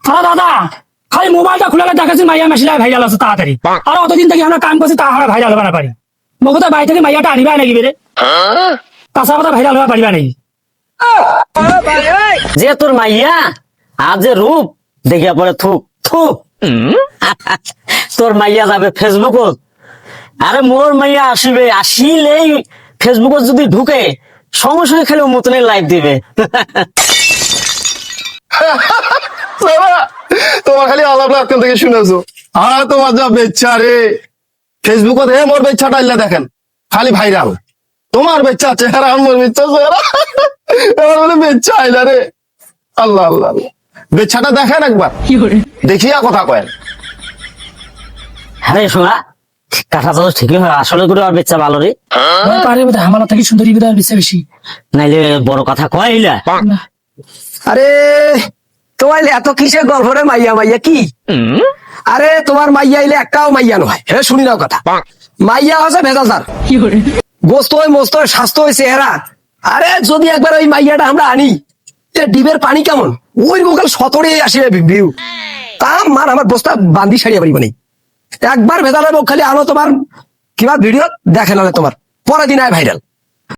তারা দাদা খালি মোবাইলটা খুলে দেখাচ্ছি মাইয়া মেশিলা ভাইরাল আছে তাড়াতাড়ি। আর অতদিন থেকে আমরা কাম করছি তা আমরা ভাইরাল হবার না পারি। মগতা বাড়ি থেকে মাইয়াটা আনিবা নাকি বেরে? তাছাড়া কথা ভাইরাল হওয়া পারিবা নাকি? যে তোর মাইয়া আর যে রূপ দেখিয়া পরে থুক থুক তোর মাইয়া যাবে ফেসবুকত। আরে মোর মাইয়া আসবে, আসিলেই ফেসবুকত যদি ঢুকে সঙ্গে সঙ্গে খালি মতনের লাইভ দিবে। তোমার খালি আলাপ আজকাল থেকে শুনেছো। আর তোমার যা বেচ্ছা রে, ফেসবুকত হে মোর বেচ্ছাটা ইল্লা দেখেন খালি ভাইরাল। তোমার বেচ্চা চেহারা আমার বেচ্চা চেহারা এবার বলে বেচ্চা আইলা রে। আল্লাহ আল্লাহ আল্লাহ। বেচ্ছাটা দেখেন একবার, দেখিয়া কথা কয়েন। হ্যাঁ শোনা কথা তো ঠিকই হয়, আসলে করে আর বেচা ভালো রে। পারে বোধ আমার থেকে সুন্দরী বোধ বেশি বেশি। নাইলে বড় কথা কইলা। আরে তোমার এত কিসের গল্প রে মাইয়া মাইয়া কি? আরে তোমার মাইয়া এলে একটাও মাইয়া নয়। হে শুনি নাও কথা, মাইয়া হচ্ছে ভেজালদার, গোস্ত হয় মস্ত হয় স্বাস্থ্য হয় চেহারা। আরে যদি একবার ওই মাইয়াটা আমরা আনি, ডিবের পানি কেমন ওই গোকাল সতরে আসে ভিউ তা মার আমার বস্তা বান্দি সারিয়া পারিব নেই। একবার ভেজালের মুখ খালি আনো তোমার কিবা ভিডিও দেখে নালে তোমার পরের দিন আয় ভাইরাল।